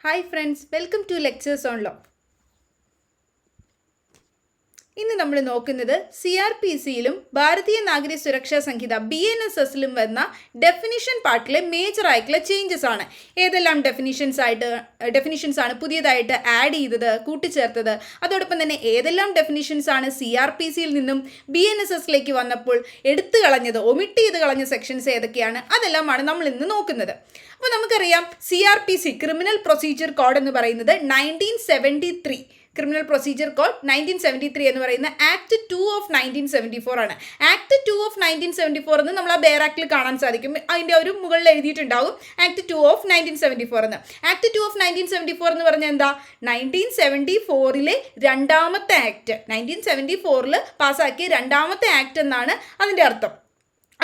Hi friends, welcome to Lectures on Law. ഇന്ന് നമ്മൾ നോക്കുന്നത് CRPCയിലും ഭാരതീയ നാഗരിക സുരക്ഷാ സംഹിത BNSSലും വന്ന ഡെഫിനിഷൻ പാർട്ടിലെ മേജർ ആയിട്ടുള്ള ചേഞ്ചസ് ആണ്. ഏതെല്ലാം ഡെഫിനിഷൻസ് ആണ് പുതിയതായിട്ട് ആഡ് ചെയ്തത്, കൂട്ടിച്ചേർത്തത്, അതോടൊപ്പം തന്നെ ഏതെല്ലാം ഡെഫിനിഷൻസ് ആണ് CRPCയിൽ നിന്നും BNSSലേക്ക് വന്നപ്പോൾ എടുത്തു കളഞ്ഞത്, ഒമിറ്റ് ചെയ്ത് കളഞ്ഞ സെക്ഷൻസ് ഏതൊക്കെയാണ്, അതെല്ലാമാണ് നമ്മൾ ഇന്ന് നോക്കുന്നത്. അപ്പോൾ നമുക്കറിയാം CRPC ക്രിമിനൽ പ്രൊസീജിയർ കോഡ് എന്ന് പറയുന്നത് 1973 ക്രിമിനൽ പ്രൊസീജിയർ കോഡ് 1973 എന്ന് പറയുന്ന ആക്ട് 2 ഓഫ് 1974 ആണ്. ആക്ട് 2 ഓഫ് 1974 എന്ന് നമ്മൾ ആ ബെയർ ആക്ടിൽ കാണാൻ സാധിക്കും. അതിൻ്റെ ഒരു മുകളിൽ എഴുതിയിട്ടുണ്ടാവും ആക്ട് 2 ഓഫ് 1974 എന്ന്. ആക്ട് 2 ഓഫ് 1974 എന്ന് പറഞ്ഞാൽ എന്താ? 1974 രണ്ടാമത്തെ ആക്ട്, 1974 പാസ്സാക്കിയ രണ്ടാമത്തെ ആക്ട് എന്നാണ് അതിൻ്റെ അർത്ഥം.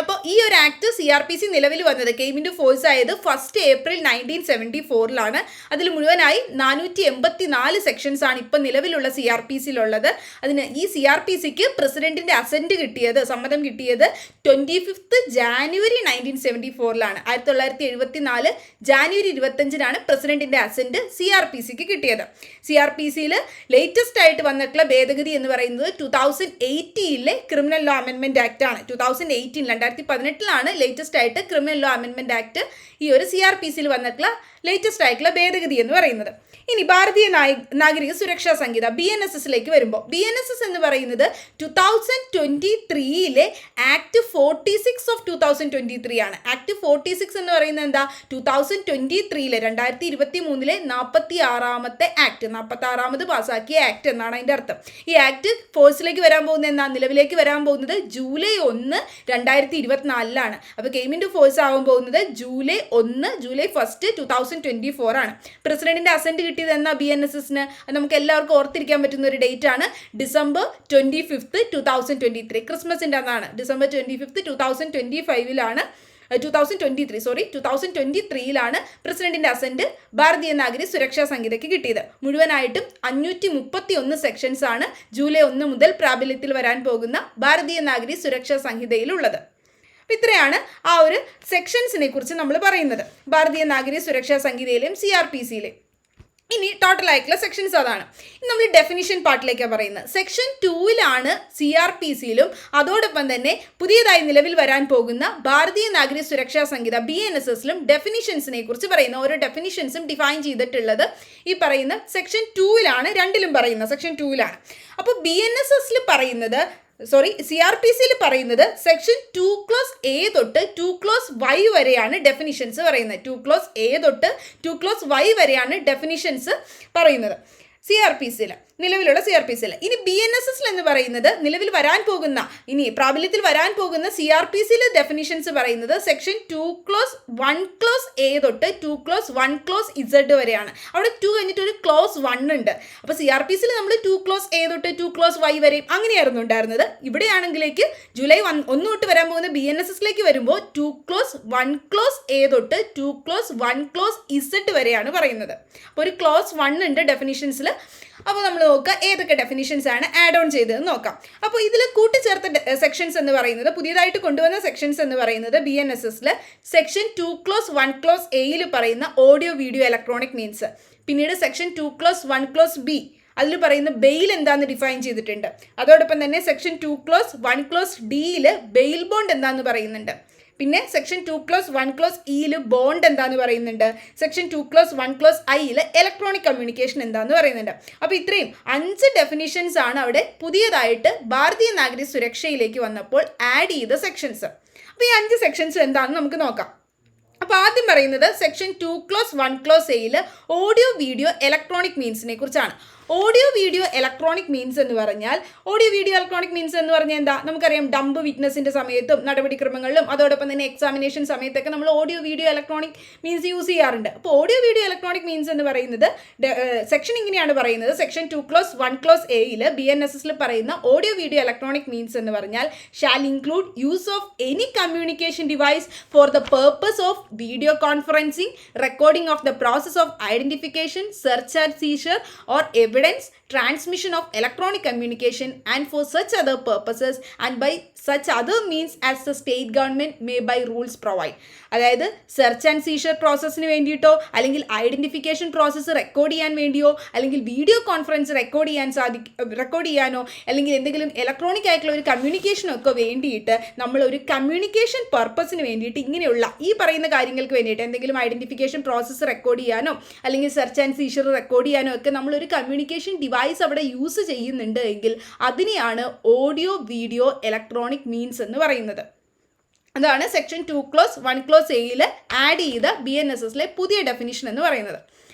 അപ്പോൾ ഈ ഒരു ആക്ട് CRPC നിലവിൽ വന്നത്, കെയിം ഇൻ ടു ഫോഴ്സ് ആയത് 1 ഏപ്രിൽ 1974 അതിൽ മുഴുവനായി 484 സെക്ഷൻസ് ആണ് ഇപ്പം നിലവിലുള്ള CRPCയിലുള്ളത്. അതിന് ഈ CRPCക്ക് പ്രസിഡന്റിന്റെ അസെന്റ് കിട്ടിയത്, സമ്മതം കിട്ടിയത് 25 ജാനുവരി 1974 1974 ജാനുവരി 25 പ്രസിഡന്റിന്റെ അസെന്റ് CRPCക്ക് കിട്ടിയത്. CRPCയിൽ ലേറ്റസ്റ്റ് ആയിട്ട് വന്നിട്ടുള്ള ഭേദഗതി എന്ന് പറയുന്നത് 2018 ക്രിമിനൽ ലോ അമെൻമെന്റ് ആക്ട് ആണ്. 2018 2018 ലേറ്റസ്റ്റ് ആയിട്ട് ക്രിമിനൽ ലോ അമെൻമെന്റ് ആക്ട് ഈ ഒരു CRPCയിൽ വന്നിട്ടുള്ള ലേറ്റസ്റ്റ് ആയിട്ടുള്ള ഭേദഗതി എന്ന് പറയുന്നത്. ഇനി ഭാരതീയ നാഗരിക സുരക്ഷാ സംഹിത BNSSലേക്ക് വരുമ്പോൾ, BNSS എന്ന് പറയുന്നത് 2023 ആക്ട് 46 ഓഫ് 2023 ആണ്. ആക്ട് 46 എന്ന് പറയുന്നത് എന്താ? 2023 2023 46ാമത്തെ ആക്ട്, 46ാമത് പാസ്സാക്കിയ ആക്ട് എന്നാണ് അതിൻ്റെ അർത്ഥം. ഈ ആക്ട് ഫോഴ്സിലേക്ക് വരാൻ പോകുന്നത് എന്നാ? നിലവിലേക്ക് വരാൻ പോകുന്നത് ജൂലൈ 1 2024 അപ്പോൾ കെയിം ഇൻ ടു ഫോഴ്സ് ആവാൻ പോകുന്നത് ജൂലൈ 1 2024 ആണ്. പ്രസിഡന്റിന്റെ അസെന്റ് കിട്ടിയത് എന്നാ BNSSന്? നമുക്ക് എല്ലാവർക്കും ഓർത്തിരിക്കാൻ പറ്റുന്ന ഒരു ഡേറ്റ് ആണ് ഡിസംബർ 25, 2023. ക്രിസ്മസിൻ്റെ അന്നാണ്. ഡിസംബർ 25, 2023 പ്രസിഡന്റിന്റെ അസെന്റ് ഭാരതീയ നാഗരിക സുരക്ഷാ സംഹിതയ്ക്ക് കിട്ടിയത്. മുഴുവനായിട്ടും 531 സെക്ഷൻസ് ആണ് ജൂലൈ 1 മുതൽ പ്രാബല്യത്തിൽ വരാൻ പോകുന്ന ഭാരതീയ നാഗരിക സുരക്ഷാ സംഹിതയിലുള്ളത്. ഇത്രയാണ് ആ ഒരു സെക്ഷൻസിനെ കുറിച്ച് നമ്മൾ പറയുന്നത് ഭാരതീയ നാഗരിക സുരക്ഷാ സംഹിതയിലെയും CRPCയിലെയും. ഇനി ടോട്ടൽ ആയിട്ടുള്ള സെക്ഷൻസ് അതാണ്. ഇനി നമ്മൾ ഡെഫിനിഷൻ പാർട്ടിലേക്കാണ് പറയുന്നത്. സെക്ഷൻ 2 CRPCയിലും അതോടൊപ്പം തന്നെ പുതിയതായി നിലവിൽ വരാൻ പോകുന്ന ഭാരതീയ നാഗരിക സുരക്ഷാ സംഹിത BNSSലും ഡെഫിനിഷൻസിനെ കുറിച്ച് പറയുന്ന ഓരോ ഡെഫിനിഷൻസും ഡിഫൈൻ ചെയ്തിട്ടുള്ളത് ഈ പറയുന്ന സെക്ഷൻ 2 രണ്ടിലും പറയുന്ന സെക്ഷൻ 2 അപ്പോൾ BNSSൽ പറയുന്നത്, CRPCയിൽ പറയുന്നത് സെക്ഷൻ 2 ക്ലോസ് A തൊട്ട് 2 ക്ലോസ് Y വരെയാണ് ഡെഫിനിഷൻസ് പറയുന്നത്. 2 ക്ലോസ് A തൊട്ട് 2 ക്ലോസ് Y വരെയാണ് ഡെഫിനിഷൻസ് പറയുന്നത് CRPCയിൽ, നിലവിലുള്ള CRPCയിൽ. ഇനി BNSSൽ എന്ന് പറയുന്നത് നിലവിൽ വരാൻ പോകുന്ന, ഇനി പ്രാബല്യത്തിൽ വരാൻ പോകുന്ന CRPCയിലെ ഡെഫിനിഷൻസ് പറയുന്നത് സെക്ഷൻ 2 ക്ലോസ് 1 ക്ലോസ് A തൊട്ട് 2 ക്ലോസ് 1 ക്ലോസ് Z വരെയാണ്. അവിടെ 2 കഴിഞ്ഞിട്ട് ഒരു ക്ലോസ് 1 ഉണ്ട്. അപ്പോൾ CRPCയിൽ നമ്മൾ 2 ക്ലോസ് A തൊട്ട് 2 ക്ലോസ് Y വരെയും അങ്ങനെയായിരുന്നു ഉണ്ടായിരുന്നത്. ഇവിടെയാണെങ്കിലേക്ക് ജൂലൈ 1 തൊട്ട് വരാൻ പോകുന്ന BNSSലേക്ക് വരുമ്പോൾ 2 ക്ലോസ് 1 ക്ലോസ് A തൊട്ട് 2 ക്ലോസ് 1 ക്ലോസ് Z വരെയാണ് പറയുന്നത്. അപ്പോൾ ഒരു ക്ലോസ് 1 ഉണ്ട് ഡെഫിനിഷൻസിൽ. അപ്പോൾ നമ്മൾ നോക്കുക ഏതൊക്കെ ഡെഫിനിഷൻസ് ആണ് ആഡ് ഓൺ ചെയ്തതെന്ന് നോക്കാം. അപ്പോൾ ഇതിൽ കൂട്ടിച്ചേർത്ത സെക്ഷൻസ് എന്ന് പറയുന്നത്, പുതിയതായിട്ട് കൊണ്ടുവന്ന സെക്ഷൻസ് എന്ന് പറയുന്നത് BNSSൽ സെക്ഷൻ 2 ക്ലോസ് 1 ക്ലോസ് Aയിൽ പറയുന്ന ഓഡിയോ വീഡിയോ ഇലക്ട്രോണിക് മീൻസ്, പിന്നീട് സെക്ഷൻ 2 ക്ലോസ് 1 ക്ലോസ് B അതിൽ പറയുന്ന ബെയിൽ എന്താണെന്ന് ഡിഫൈൻ ചെയ്തിട്ടുണ്ട്. അതോടൊപ്പം തന്നെ സെക്ഷൻ 2 ക്ലോസ് 1 ക്ലോസ് Dയിൽ ബെയിൽ ബോണ്ട് എന്താണെന്ന് പറയുന്നുണ്ട്. പിന്നെ സെക്ഷൻ 2 ക്ലോസ് 1 ക്ലോസ് Eയിൽ ബോണ്ട് എന്താന്ന് പറയുന്നുണ്ട്. സെക്ഷൻ 2 ക്ലോസ് 1 ക്ലോസ് Iയിൽ ഇലക്ട്രോണിക് കമ്മ്യൂണിക്കേഷൻ എന്താന്ന് പറയുന്നുണ്ട്. അപ്പോൾ ഇത്രയും 5 ഡെഫിനിഷൻസ് ആണ് അവിടെ പുതിയതായിട്ട് ഭാരതീയ നാഗരിക സുരക്ഷയിലേക്ക് വന്നപ്പോൾ ആഡ് ചെയ്ത സെക്ഷൻസ്. അപ്പോൾ ഈ 5 സെക്ഷൻസ് എന്താണെന്ന് നമുക്ക് നോക്കാം. അപ്പോൾ ആദ്യം പറയുന്നത് സെക്ഷൻ 2 ക്ലോസ് 1 ക്ലോസ് Aയിൽ ഓഡിയോ വീഡിയോ ഇലക്ട്രോണിക് മീൻസിനെ കുറിച്ചാണ്. ഓഡിയോ വീഡിയോ ഇലക്ട്രോണിക് മീൻസ് എന്ന് പറഞ്ഞാൽ, ഓഡിയോ വീഡിയോ ഇലക്ട്രോണിക് മീൻസ് എന്ന് പറഞ്ഞാൽ എന്താ? നമുക്കറിയാം ഡംപ് വിറ്റ്നസിൻ്റെ സമയത്തും നടപടിക്രമങ്ങളിലും അതോടൊപ്പം തന്നെ എക്സാമിനേഷൻ സമയത്തൊക്കെ നമ്മൾ audio video electronic means use ചെയ്യാറുണ്ട്. അപ്പോൾ ഓഡിയോ വീഡിയോ ഇലക്ട്രോണിക് മീൻസ് എന്ന് പറയുന്നത് സെക്ഷൻ ഇങ്ങനെയാണ് പറയുന്നത്. സെക്ഷൻ 2 ക്ലോസ് 1 ക്ലോസ് Aയിൽ BNSSൽ പറയുന്ന ഓഡിയോ വീഡിയോ ഇലക്ട്രോണിക് മീൻസ് എന്ന് പറഞ്ഞാൽ shall include use of any communication device for the purpose of video conferencing, recording of the process of identification, search and seizure or evidence evidence, transmission of electronic communication and for such other purposes and by such other means as the state government may by rules provide. അതായത് search and seizure പ്രോസസ്സിന് വേണ്ടിയിട്ടോ അല്ലെങ്കിൽ identification process record ചെയ്യാൻ വേണ്ടിയോ അല്ലെങ്കിൽ video conference record ചെയ്യാനോ അല്ലെങ്കിൽ എന്തെങ്കിലും electronic ആയിട്ടുള്ള ഒരു കമ്മ്യൂണിക്കേഷനോ ഒക്കെ വേണ്ടിയിട്ട് നമ്മൾ ഒരു കമ്മ്യൂണിക്കേഷൻ പർപ്പസിന് വേണ്ടിയിട്ട് ഇങ്ങനെയുള്ള ഈ പറയുന്ന കാര്യങ്ങൾക്ക് വേണ്ടിയിട്ട് എന്തെങ്കിലും ഐഡന്റിഫിക്കേഷൻ പ്രോസസ്സ് റെക്കോർഡ് ചെയ്യാനോ അല്ലെങ്കിൽ സെർച്ച് ആൻഡ് സീഷർ റെക്കോർഡ് ചെയ്യാനോ ഒക്കെ നമ്മളൊരു കമ്മ്യൂണിക്കേഷൻ ഡിവൈസ് അവിടെ യൂസ് ചെയ്യുന്നുണ്ട് എങ്കിൽ അതിനെയാണ് ഓഡിയോ വീഡിയോ ഇലക്ട്രോണിക് മീൻസ് എന്ന് പറയുന്നത്. അതാണ് സെക്ഷൻ 2 ക്ലോസ് 1 ക്ലോസ് എയിൽ ആഡ് ചെയ്ത BNSSലെ പുതിയ ഡെഫിനിഷൻ എന്ന് പറയുന്നത്.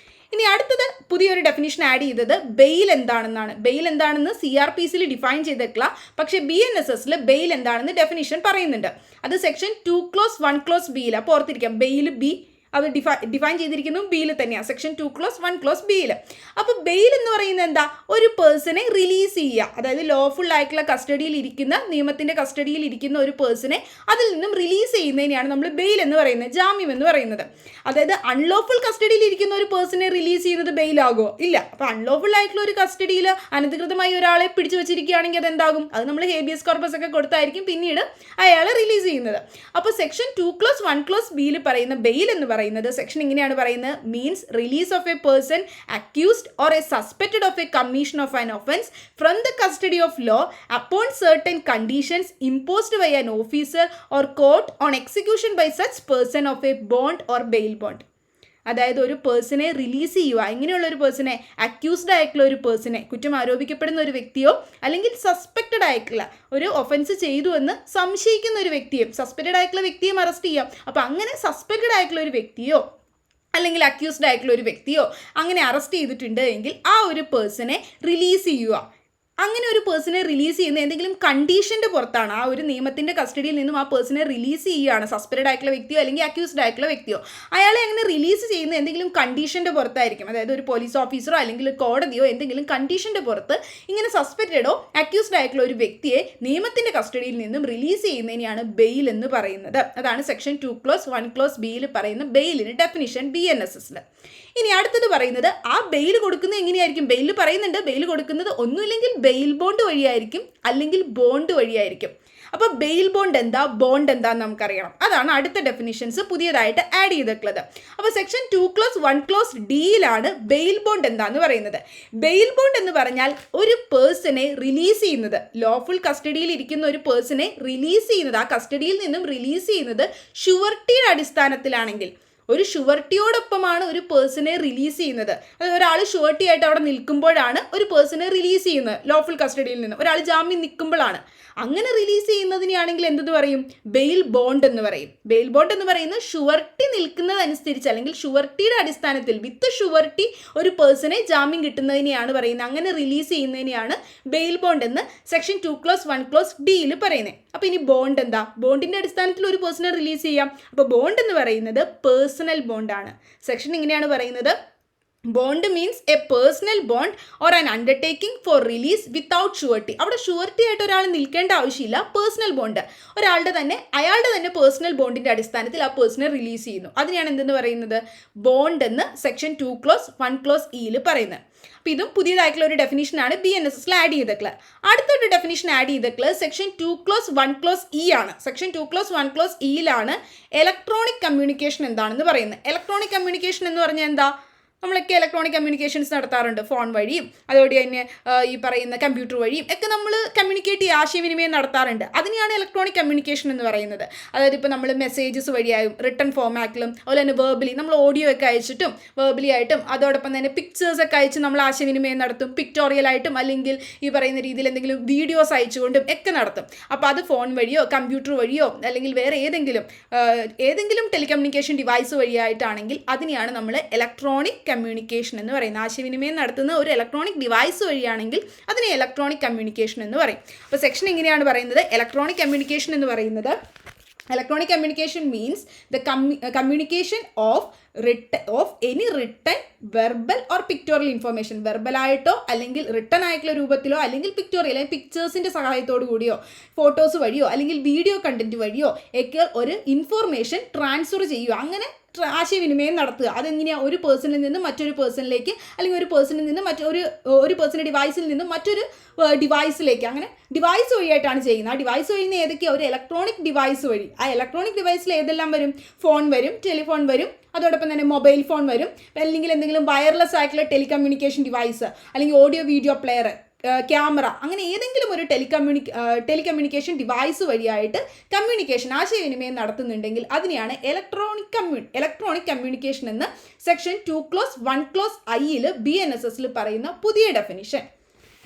ഇനി അടുത്തത് പുതിയൊരു ഡെഫിനിഷൻ ആഡ് ചെയ്തത് ബെയിൽ എന്താണെന്നാണ്. ബെയിൽ എന്താണെന്ന് CrPCയിൽ ഡിഫൈൻ ചെയ്തിട്ടില്ല, പക്ഷേ BNSSൽ ബെയിൽ എന്താണെന്ന് ഡെഫിനിഷൻ പറയുന്നുണ്ട്. അത് സെക്ഷൻ 2 ക്ലോസ് 1 ക്ലോസ് ബിയിൽ. അപ്പോൾ ഓർത്തിരിക്കാം, ബെയിൽ ബി അത് ഡിഫൈൻ ചെയ്തിരിക്കുന്നു ബിയിൽ തന്നെയാണ്, സെക്ഷൻ 2 ക്ലോസ് 1 ക്ലോസ് ബിയിൽ. അപ്പോൾ ബെയിൽ എന്ന് പറയുന്നത് എന്താ? ഒരു പേഴ്സണെ റിലീസ് ചെയ്യുക, അതായത് ലോഫുൾ ആയിട്ടുള്ള കസ്റ്റഡിയിൽ ഇരിക്കുന്ന, നിയമത്തിൻ്റെ കസ്റ്റഡിയിൽ ഇരിക്കുന്ന ഒരു പേഴ്സണെ അതിൽ നിന്നും റിലീസ് ചെയ്യുന്നതിനെയാണ് നമ്മൾ ബെയിൽ എന്ന് പറയുന്നത്, ജാമ്യം എന്ന് പറയുന്നത്. അതായത് അൺലോഫുൾ കസ്റ്റഡിയിൽ ഇരിക്കുന്ന ഒരു പേഴ്സണെ റിലീസ് ചെയ്യുന്നത് ബെയിലാകുമോ? ഇല്ല. അപ്പോൾ അൺലോഫുൾ ആയിട്ടുള്ള ഒരു കസ്റ്റഡിയിൽ അനധികൃതമായി ഒരാളെ പിടിച്ചു വെച്ചിരിക്കുകയാണെങ്കിൽ അതെന്താകും? അത് നമ്മൾ ഹേബിയസ് കോർപ്പസ് ഒക്കെ കൊടുത്തായിരിക്കും പിന്നീട് അയാളെ റിലീസ് ചെയ്യുന്നത്. അപ്പോൾ സെക്ഷൻ 2 ക്ലോസ് 1 ക്ലോസ് ബിയിൽ പറയുന്ന ബെയിൽ എന്ന് പറയുന്നത് സെക്ഷൻ ഇങ്ങനെയാണ് പറയുന്നത്: means release of a person accused or a suspected of a commission of an offence from the custody of law upon certain conditions imposed by an officer or court on execution by such person of a bond or bail bond. അതായത് ഒരു പേഴ്സണെ release ചെയ്യുക, ഇങ്ങനെയുള്ള ഒരു പേഴ്സണെ, accused ആയിട്ടുള്ള ഒരു പേഴ്സണെ, കുറ്റം ആരോപിക്കപ്പെടുന്ന ഒരു വ്യക്തിയോ അല്ലെങ്കിൽ സസ്പെക്റ്റഡ് ആയിട്ടുള്ള ഒരു ഒഫൻസ് ചെയ്തു എന്ന് സംശയിക്കുന്ന ഒരു വ്യക്തിയും, സസ്പെക്റ്റഡ് ആയിട്ടുള്ള വ്യക്തിയും അറസ്റ്റ് ചെയ്യാം. അപ്പോൾ അങ്ങനെ സസ്പെക്റ്റഡ് ആയിട്ടുള്ള ഒരു വ്യക്തിയോ അല്ലെങ്കിൽ അക്യൂസ്ഡ് ആയിട്ടുള്ള ഒരു വ്യക്തിയോ അങ്ങനെ അറസ്റ്റ് ചെയ്തിട്ടുണ്ട് എങ്കിൽ ആ ഒരു പേഴ്സണെ റിലീസ് ചെയ്യുക. അങ്ങനെ ഒരു പേഴ്സണെ റിലീസ് ചെയ്യുന്ന എന്തെങ്കിലും കണ്ടീഷൻ്റെ പുറത്താണ്, ആ ഒരു നിയമത്തിൻ്റെ കസ്റ്റഡിയിൽ നിന്നും ആ പേഴ്സണെ റിലീസ് ചെയ്യുകയാണ്, സസ്പെക്റ്റഡ് ആയിട്ടുള്ള വ്യക്തിയോ അല്ലെങ്കിൽ അക്യൂസ്ഡ് ആയിട്ടുള്ള വ്യക്തിയോ, അയാളെ അങ്ങനെ റിലീസ് ചെയ്യുന്ന എന്തെങ്കിലും കണ്ടീഷൻ്റെ പുറത്തായിരിക്കും. അതായത് ഒരു പോലീസ് ഓഫീസറോ അല്ലെങ്കിൽ കോടതിയോ എന്തെങ്കിലും കണ്ടീഷൻ്റെ പുറത്ത് ഇങ്ങനെ സസ്പെക്റ്റഡോ അക്യൂസ്ഡ് ആയിട്ടുള്ള ഒരു വ്യക്തിയെ നിയമത്തിൻ്റെ കസ്റ്റഡിയിൽ നിന്നും റിലീസ് ചെയ്യുന്നതിനെയാണ് ബെയിൽ എന്ന് പറയുന്നത്. അതാണ് സെക്ഷൻ 2 ക്ലോസ് 1 ക്ലോസ് ബിയിൽ പറയുന്ന ബെയിലിന് ഡെഫിനിഷൻ BNSSൽ. ഇനി അടുത്തത് പറയുന്നത് ആ ബെയിൽ കൊടുക്കുന്നത് എങ്ങനെയായിരിക്കും? ബെയിൽ പറയുന്നുണ്ട്, ബെയിൽ കൊടുക്കുന്നത് ഒന്നുമില്ലെങ്കിൽ ബെയിൽ ബോണ്ട് വഴിയായിരിക്കും അല്ലെങ്കിൽ ബോണ്ട് വഴിയായിരിക്കും. അപ്പോൾ ബെയിൽ ബോണ്ട് എന്താ, ബോണ്ട് എന്താന്ന് നമുക്കറിയണം. അതാണ് അടുത്ത ഡെഫിനിഷൻസ് പുതിയതായിട്ട് ആഡ് ചെയ്തിട്ടുള്ളത്. അപ്പോൾ സെക്ഷൻ 2 ക്ലോസ് 1 ക്ലോസ് ഡിയിലാണ് ബെയിൽ ബോണ്ട് എന്താന്ന് പറയുന്നത്. ബെയിൽ ബോണ്ട് എന്ന് പറഞ്ഞാൽ ഒരു പേഴ്സണെ റിലീസ് ചെയ്യുന്നത്, ലോഫുൾ കസ്റ്റഡിയിൽ ഇരിക്കുന്ന ഒരു പേഴ്സണെ റിലീസ് ചെയ്യുന്നത്, ആ കസ്റ്റഡിയിൽ നിന്നും റിലീസ് ചെയ്യുന്നത് ഷുവർട്ടിയുടെ അടിസ്ഥാനത്തിലാണെങ്കിൽ, ഒരു ഷുവർട്ടിയോടൊപ്പമാണ് ഒരു പേഴ്സണെ റിലീസ് ചെയ്യുന്നത്. അത് ഒരാൾ ഷുവർട്ടി ആയിട്ട് അവിടെ നിൽക്കുമ്പോഴാണ് ഒരു പേഴ്സണെ റിലീസ് ചെയ്യുന്നത്, ലോഫുൾ കസ്റ്റഡിയിൽ നിന്ന് ഒരാൾ ജാമ്യം നിൽക്കുമ്പോഴാണ്. അങ്ങനെ റിലീസ് ചെയ്യുന്നതിനാണെങ്കിൽ എന്തെന്ന് പറയും? ബെയിൽ ബോണ്ട് എന്ന് പറയും. ബെയിൽ ബോണ്ട് എന്ന് പറയുന്നത് ഷുവർട്ടി നിൽക്കുന്നതനുസരിച്ച് അല്ലെങ്കിൽ ഷുവർട്ടിയുടെ അടിസ്ഥാനത്തിൽ വിത്ത് ഷുവർട്ടി ഒരു പേഴ്സണെ ജാമ്യം കിട്ടുന്നതിനെയാണ് പറയുന്നത്. അങ്ങനെ റിലീസ് ചെയ്യുന്നതിനെയാണ് ബെയിൽ ബോണ്ട് എന്ന് സെക്ഷൻ 2 ക്ലോസ് 1 ക്ലോസ് ഡിയിൽ പറയുന്നത്. അപ്പോൾ ഇനി ബോണ്ട് എന്താ? ബോണ്ടിൻ്റെ അടിസ്ഥാനത്തിൽ ഒരു പേഴ്സണെ റിലീസ് ചെയ്യാം. അപ്പോൾ ബോണ്ട് എന്ന് പറയുന്നത് പേഴ്സണൽ ബോണ്ടാണ്. സെക്ഷൻ ഇങ്ങനെയാണ് പറയുന്നത്: bond means a personal bond or an undertaking for release without surety. അവിടെ ഷുവർട്ടി ആയിട്ട് ഒരാൾ നിൽക്കേണ്ട ആവശ്യമില്ല. പേഴ്സണൽ ബോണ്ട്, അയാളുടെ തന്നെ പേഴ്സണൽ ബോണ്ടിൻ്റെ അടിസ്ഥാനത്തിൽ ആ പേഴ്സണെ റിലീസ് ചെയ്യുന്നു. അതിനെയാണ് എന്തെന്ന് പറയുന്നത്? ബോണ്ട് എന്ന് സെക്ഷൻ 2 ക്ലോസ് 1 ക്ലോസ് ഇയിൽ പറയുന്നത്. അപ്പോൾ ഇതും പുതിയതായിട്ടുള്ള ഒരു ഡെഫിനിഷനാണ് BNSSൽ ആഡ് ചെയ്തിട്ടുള്ളത്. അടുത്തൊരു ഡെഫിനിഷൻ ആഡ് ചെയ്തിട്ടുള്ളത് സെക്ഷൻ 2 ക്ലോസ് 1 ക്ലോസ് ഇ ആണ്. സെക്ഷൻ 2 ക്ലോസ് 1 ക്ലോസ് ഇയിലാണ് ഇലക്ട്രോണിക് കമ്മ്യൂണിക്കേഷൻ എന്താണെന്ന് പറയുന്നത്. ഇലക്ട്രോണിക് കമ്മ്യൂണിക്കേഷൻ എന്ന് പറഞ്ഞാൽ എന്താ? നമ്മളൊക്കെ ഇലക്ട്രോണിക് കമ്മ്യൂണിക്കേഷൻസ് നടത്താറുണ്ട്, ഫോൺ വഴിയും അതോടെ തന്നെ ഈ പറയുന്ന കമ്പ്യൂട്ടർ വഴിയും ഒക്കെ നമ്മൾ കമ്മ്യൂണിക്കേറ്റ് ചെയ്യുക, ആശയവിനിമയം നടത്താറുണ്ട്. അതിനെയാണ് ഇലക്ട്രോണിക് കമ്മ്യൂണിക്കേഷൻ എന്ന് പറയുന്നത്. അതായത് ഇപ്പോൾ നമ്മൾ മെസ്സേജസ് വഴിയായും റിട്ടൺ ഫോമാറ്റിലും അതുപോലെ തന്നെ വേർബലി നമ്മൾ ഓഡിയോ ഒക്കെ അയച്ചിട്ടും വേർബലി ആയിട്ടും അതോടൊപ്പം തന്നെ പിക്ചേഴ്സ് ഒക്കെ അയച്ച് നമ്മൾ ആശയവിനിമയം നടത്തും. പിക്ടോറിയലായിട്ടും അല്ലെങ്കിൽ ഈ പറയുന്ന രീതിയിൽ എന്തെങ്കിലും വീഡിയോസ് അയച്ചുകൊണ്ടും ഒക്കെ നടത്തും. അപ്പോൾ അത് ഫോൺ വഴിയോ കമ്പ്യൂട്ടർ വഴിയോ അല്ലെങ്കിൽ വേറെ ഏതെങ്കിലും ടെലികമ്മ്യൂണിക്കേഷൻ ഡിവൈസ് വഴിയായിട്ടാണെങ്കിൽ അതിനെയാണ് നമ്മൾ ഇലക്ട്രോണിക് കമ്മ്യൂണിക്കേഷൻ എന്ന് പറയുന്നത്. ആശയവിനിമയം നടത്തുന്ന ഒരു ഇലക്ട്രോണിക് ഡിവൈസ് വഴിയാണെങ്കിൽ അതിനെ ഇലക്ട്രോണിക് കമ്മ്യൂണിക്കേഷൻ എന്ന് പറയും. അപ്പോൾ സെക്ഷൻ എങ്ങനെയാണ് പറയുന്നത്? ഇലക്ട്രോണിക് കമ്മ്യൂണിക്കേഷൻ എന്ന് പറയുന്നത് Electronic communication means the communication of any written, verbal or pictorial information. Verbal ആയിട്ടോ അല്ലെങ്കിൽ റിട്ടൺ ആയിട്ടുള്ള രൂപത്തിലോ അല്ലെങ്കിൽ പിക്ടോറിയൽ പിക്ചേഴ്സിൻ്റെ സഹായത്തോടു കൂടിയോ ഫോട്ടോസ് വഴിയോ അല്ലെങ്കിൽ വീഡിയോ കണ്ടന്റ് വഴിയോ ഒക്കെ ഒരു ഇൻഫോർമേഷൻ ട്രാൻസ്ഫർ ചെയ്യുക. അങ്ങനെ ആശയവിനിമയം നടത്തുക. അതെങ്ങനെയാണ്? ഒരു പേഴ്സണിൽ നിന്ന് മറ്റൊരു പേഴ്സണിലേക്ക്, അല്ലെങ്കിൽ ഒരു പേഴ്സണിൽ നിന്ന് ഒരു പേഴ്സണൽ ഡിവൈസിൽ നിന്നും മറ്റൊരു ഡിവൈസിലേക്ക്, അങ്ങനെ ഡിവൈസ് വഴിയായിട്ടാണ് ചെയ്യുന്നത്. ആ ഡിവൈസ് വഴി ഏതൊക്കെയാണ്? ഒരു ഇലക്ട്രോണിക് ഡിവൈസ് വഴി. ആ ഇലക്ട്രോണിക് ഡിവൈസിൽ ഏതെല്ലാം വരും? ഫോൺ വരും, ടെലിഫോൺ വരും, അതോടൊപ്പം തന്നെ മൊബൈൽ ഫോൺ വരും, അല്ലെങ്കിൽ എന്തെങ്കിലും വയർലെസ് ആയിട്ടുള്ള ടെലികമ്മ്യൂണിക്കേഷൻ ഡിവൈസ്, അല്ലെങ്കിൽ ഓഡിയോ വീഡിയോ പ്ലെയർ, ക്യാമറ, അങ്ങനെ ഏതെങ്കിലും ഒരു ടെലികമ്മ്യൂണിക്കേഷൻ ഡിവൈസ് വഴിയായിട്ട് കമ്മ്യൂണിക്കേഷൻ, ആശയവിനിമയം നടത്തുന്നുണ്ടെങ്കിൽ അതിനെയാണ് ഇലക്ട്രോണിക് കമ്മ്യൂണിക്കേഷൻ എന്ന് സെക്ഷൻ 2(1)(i) BNSS പറയുന്ന പുതിയ ഡെഫിനിഷൻ.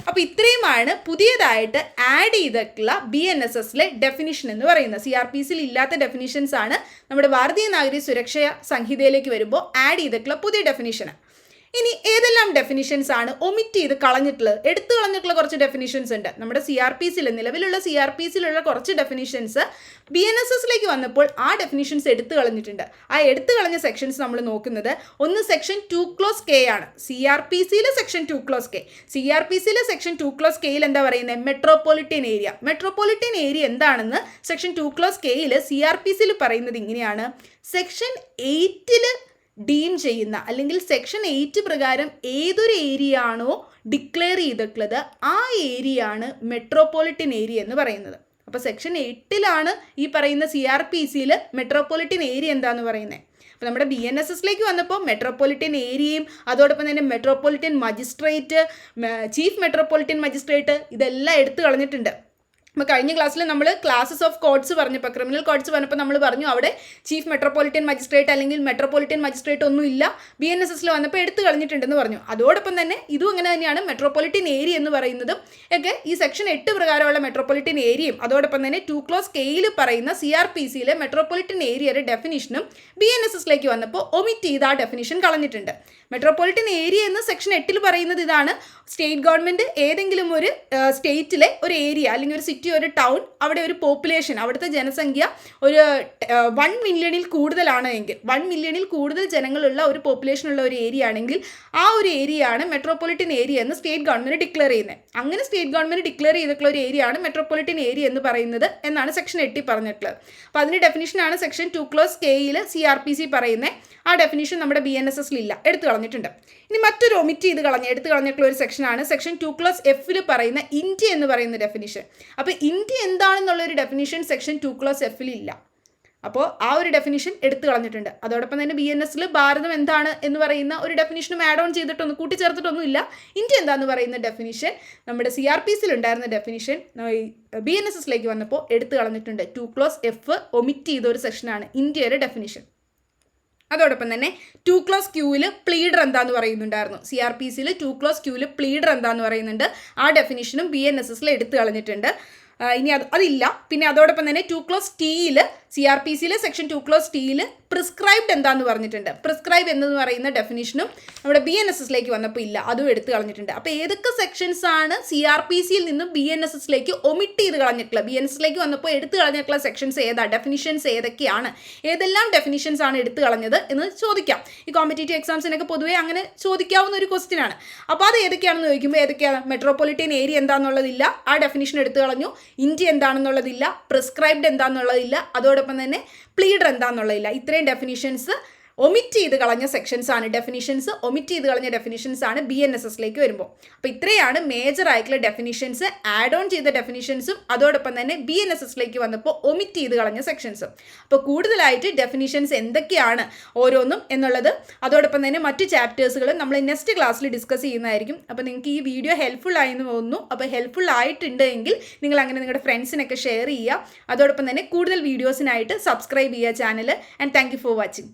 അപ്പോൾ ഇത്രയുമാണ് പുതിയതായിട്ട് ആഡ് ചെയ്തിട്ടുള്ള BNSSലെ ഡെഫിനിഷൻ എന്ന് പറയുന്നത്. CRPCയിൽ ഇല്ലാത്ത ഡെഫിനിഷൻസ് ആണ് നമ്മുടെ ഭാരതീയ നാഗരിക സുരക്ഷാ സംഹിതയിലേക്ക് വരുമ്പോൾ ആഡ് ചെയ്തിട്ടുള്ള പുതിയ ഡെഫിനിഷന്. ഇനി ഏതെല്ലാം ഡെഫിനിഷൻസ് ആണ് ഒമിറ്റ് ചെയ്ത് കളഞ്ഞിട്ടുള്ളത്? എടുത്തു കളഞ്ഞിട്ടുള്ള കുറച്ച് ഡെഫിനിഷൻസ് ഉണ്ട്. നമ്മുടെ നിലവിലുള്ള CRPCയിലുള്ള കുറച്ച് ഡെഫിനിഷൻസ് BNSSലേക്ക് വന്നപ്പോൾ ആ ഡെഫിനിഷൻസ് എടുത്തു കളഞ്ഞിട്ടുണ്ട്. ആ എടുത്തു കളഞ്ഞ സെക്ഷൻസ് നമ്മൾ നോക്കുന്നത് ഒന്ന് സെക്ഷൻ 2(k) ആണ്. CRPCയിലെ സെക്ഷൻ 2(k). CRPCയിലെ സെക്ഷൻ 2(k)യിൽ എന്താ പറയുന്നത്? Metropolitan area. മെട്രോപൊളിറ്റൻ ഏരിയ എന്താണെന്ന് സെക്ഷൻ 2(k)യിൽ CRPCയിൽ പറയുന്നത് ഇങ്ങനെയാണ്: സെക്ഷൻ 8 ഡീം ചെയ്യുന്ന, അല്ലെങ്കിൽ സെക്ഷൻ 8 പ്രകാരം ഏതൊരു ഏരിയ ആണോ ഡിക്ലെയർ ചെയ്തിട്ടുള്ളത് ആ ഏരിയ ആണ് മെട്രോപൊളിറ്റൻ ഏരിയ എന്ന് പറയുന്നത്. അപ്പോൾ സെക്ഷൻ 8 ഈ പറയുന്ന CRPCയിൽ മെട്രോപൊളിറ്റൻ ഏരിയ എന്താന്ന് പറയുന്നത്. അപ്പോൾ നമ്മുടെ BNSSലേക്ക് വന്നപ്പോൾ മെട്രോപൊളിറ്റൻ ഏരിയയും അതോടൊപ്പം തന്നെ metropolitan magistrate, chief metropolitan magistrate, ഇതെല്ലാം എടുത്തു കളഞ്ഞിട്ടുണ്ട്. അപ്പോൾ കഴിഞ്ഞ ക്ലാസ്സിൽ നമ്മൾ ക്ലാസസ് ഓഫ് കോഡ്സ് പറഞ്ഞപ്പോൾ, ക്രിമിനൽ കോഡ്സ് പറഞ്ഞപ്പോൾ നമ്മൾ പറഞ്ഞു അവിടെ ചീഫ് മെട്രോപൊളിറ്റൻ മജിസ്ട്രേറ്റ് അല്ലെങ്കിൽ മെട്രോപൊളിറ്റൻ മജിസ്ട്രേറ്റ് ഒന്നും ഇല്ല. BNSSൽ വന്നപ്പോൾ എടുത്തു കളഞ്ഞിട്ടുണ്ടെന്ന് പറഞ്ഞു. അതോടൊപ്പം തന്നെ ഇതും അങ്ങനെ തന്നെയാണ്. മെട്രോപൊളിറ്റൻ ഏരിയ എന്ന് പറയുന്നതും ഒക്കെ ഈ സെക്ഷൻ 8 പ്രകാരമുള്ള മെട്രോപൊളിറ്റൻ ഏരിയയും അതോടൊപ്പം തന്നെ 2(k)യിൽ പറയുന്ന CRPCയിലെ മെട്രോപൊളിറ്റൻ ഏരിയയുടെ ഡെഫിനിഷനും BNSSലേക്ക് വന്നപ്പോൾ ഒമിറ്റ് ചെയ്ത് ആ ഡെഫിനിഷൻ കളഞ്ഞിട്ടുണ്ട്. മെട്രോപൊളിറ്റൻ ഏരിയ എന്ന് സെക്ഷൻ 8 പറയുന്നത് ഇതാണ്: സ്റ്റേറ്റ് ഗവൺമെൻറ് ഏതെങ്കിലും ഒരു സ്റ്റേറ്റിലെ ഒരു ഏരിയ അല്ലെങ്കിൽ ഒരു സിറ്റി, ഒരു ടൗൺ, അവിടെ ഒരു പോപ്പുലേഷൻ, അവിടുത്തെ ജനസംഖ്യ ഒരു 1 മില്യണിൽ കൂടുതലാണ് എങ്കിൽ, 1 മില്യണിൽ കൂടുതൽ ജനങ്ങളുള്ള ഒരു പോപ്പുലേഷനുള്ള ഒരു ഏരിയ ആണെങ്കിൽ ആ ഒരു ഏരിയ ആണ് മെട്രോപൊളിറ്റൻ ഏരിയ എന്ന് സ്റ്റേറ്റ് ഗവൺമെൻറ് ഡിക്ലെയർ ചെയ്യുന്നത്. അങ്ങനെ സ്റ്റേറ്റ് ഗവൺമെൻറ് ഡിക്ലെയർ ചെയ്തിട്ടുള്ള ഒരു ഏരിയ ആണ് മെട്രോപൊളിറ്റൻ ഏരിയ എന്ന് പറയുന്നത് എന്നാണ് സെക്ഷൻ 8 പറഞ്ഞിട്ടുള്ളത്. അപ്പോൾ അതിൻ്റെ ഡെഫിനിഷനാണ് സെക്ഷൻ 2(k)യിൽ CRPC പറയുന്നത്. ആ ഡെഫിനിഷൻ നമ്മുടെ BNSSൽ ഇല്ല, എടുത്തു കളഞ്ഞിട്ടുണ്ട്. ഇനി മറ്റൊരു ഒമിറ്റ് ചെയ്ത് എടുത്തു കളഞ്ഞിട്ടുള്ള ഒരു സെക്ഷനാണ് സെക്ഷൻ 2(f)ൽ പറയുന്ന ഇന്ത്യ എന്ന് പറയുന്ന ഡെഫിനിഷൻ. അപ്പോൾ ഇന്ത്യ എന്താണെന്നുള്ളൊരു ഡെഫിനിഷൻ സെക്ഷൻ 2(f)ൽ ഇല്ല. അപ്പോൾ ആ ഒരു ഡെഫിനിഷൻ എടുത്തു കളഞ്ഞിട്ടുണ്ട്. അതോടൊപ്പം തന്നെ BNSSൽ ഭാരതം എന്താണ് എന്ന് പറയുന്ന ഒരു ഡെഫിനിഷനും ആഡ് ഓൺ ചെയ്തിട്ടൊന്നും കൂട്ടിച്ചേർത്തിട്ടൊന്നുമില്ല. ഇന്ത്യ എന്താണെന്ന് പറയുന്ന ഡെഫിനിഷൻ നമ്മുടെ CRPCയിൽ ഉണ്ടായിരുന്ന ഡെഫിനിഷൻ BNSSലേക്ക് വന്നപ്പോൾ എടുത്തു കളഞ്ഞിട്ടുണ്ട്. 2(f) ഒമിറ്റ് ചെയ്ത ഒരു സെക്ഷനാണ് ഇന്ത്യയുടെ ഡെഫിനിഷൻ. അതോടൊപ്പം തന്നെ 2(q)ൽ പ്ലീഡർ എന്താന്ന് പറയുന്നുണ്ടായിരുന്നു. CRPCയിൽ 2(q)ൽ പ്ലീഡർ എന്താന്ന് പറയുന്നുണ്ട്. ആ ഡെഫിനിഷനും BNSSൽ എടുത്തു കളഞ്ഞിട്ടുണ്ട്. ഇനി അതില്ല. പിന്നെ അതോടൊപ്പം തന്നെ 2(t)യിൽ CRPCയിലെ സെക്ഷൻ 2(t)യിൽ പ്രിസ്ക്രൈബ്ഡ് എന്താന്ന് പറഞ്ഞിട്ടുണ്ട്. പ്രിസ്ക്രൈബ് എന്ന് പറയുന്ന ഡെഫിനിഷനും നമ്മുടെ BNSSലേക്ക് വന്നപ്പോൾ ഇല്ല, അതും എടുത്തു കളഞ്ഞിട്ടുണ്ട്. അപ്പോൾ ഏതൊക്കെ സെക്ഷൻസ് ആണ് CRPCയിൽ നിന്നും BNSSലേക്ക് ഒമിറ്റ് ചെയ്ത് കളഞ്ഞിട്ടുള്ളത്? BNSSലേക്ക് വന്നപ്പോൾ എടുത്തു കളഞ്ഞിട്ടുള്ള സെക്ഷൻസ് ഏതാ, ഡെഫിനിഷൻസ് ഏതൊക്കെയാണ്, ഏതെല്ലാം ഡെഫിനിഷൻസ് ആണ് എടുത്തു കളഞ്ഞത് എന്ന് ചോദിക്കാം. ഈ കോമ്പറ്റേറ്റീവ് എക്സാംസിനൊക്കെ പൊതുവേ അങ്ങനെ ചോദിക്കാവുന്ന ഒരു ക്വസ്റ്റ്യൻ ആണ്. അപ്പോൾ അത് ഏതൊക്കെയാണെന്ന് ചോദിക്കുമ്പോൾ ഏതൊക്കെയാണ്? മെട്രോപൊളിറ്റൻ ഏരിയ എന്താണെന്നുള്ളതില്ല, ആ ഡെഫിനിഷൻ എടുത്തു കളഞ്ഞു. ഇന്ത്യ എന്താണെന്നുള്ളതില്ല, പ്രിസ്ക്രൈബ്ഡ് എന്താണെന്നുള്ളതില്ല, അതോടൊപ്പം തന്നെ പ്ലീഡർ എന്താണെന്നുള്ളതില്ല. ഇത്രയും ഡെഫിനിഷൻസ് ഒമിറ്റ് ചെയ്ത് കളഞ്ഞ സെക്ഷൻസ് ആണ്, ഒമിറ്റ് ചെയ്ത് കളഞ്ഞ ഡെഫിനിഷൻസ് ആണ് BNSSലേക്ക് വരുമ്പോൾ. അപ്പോൾ ഇത്രയാണ് മേജർ ആയിട്ടുള്ള ഡെഫിനിഷൻസ്, ആഡ് ഓൺ ചെയ്ത ഡെഫിനിഷൻസും അതോടൊപ്പം തന്നെ BNSSലേക്ക് വന്നപ്പോൾ ഒമിറ്റ് ചെയ്ത് കളഞ്ഞ സെക്ഷൻസും. അപ്പോൾ കൂടുതലായിട്ട് ഡെഫിനിഷൻസ് എന്തൊക്കെയാണ് ഓരോന്നും എന്നുള്ളത് അതോടൊപ്പം തന്നെ മറ്റ് ചാപ്റ്റേഴ്സുകളും നമ്മൾ നെക്സ്റ്റ് ക്ലാസ്സിൽ ഡിസ്കസ് ചെയ്യുന്നതായിരിക്കും. അപ്പോൾ നിങ്ങൾക്ക് ഈ വീഡിയോ ഹെൽപ്ഫുൾ ആയെന്ന് തോന്നുന്നു. അപ്പോൾ ഹെൽപ്ഫുൾ ആയിട്ടുണ്ട് എങ്കിൽ നിങ്ങൾ അങ്ങനെ നിങ്ങളുടെ ഫ്രണ്ട്സിനൊക്കെ ഷെയർ ചെയ്യുക. അതോടൊപ്പം തന്നെ കൂടുതൽ വീഡിയോസിനായിട്ട് സബ്സ്ക്രൈബ് ചെയ്യുക channel. And thank you for watching.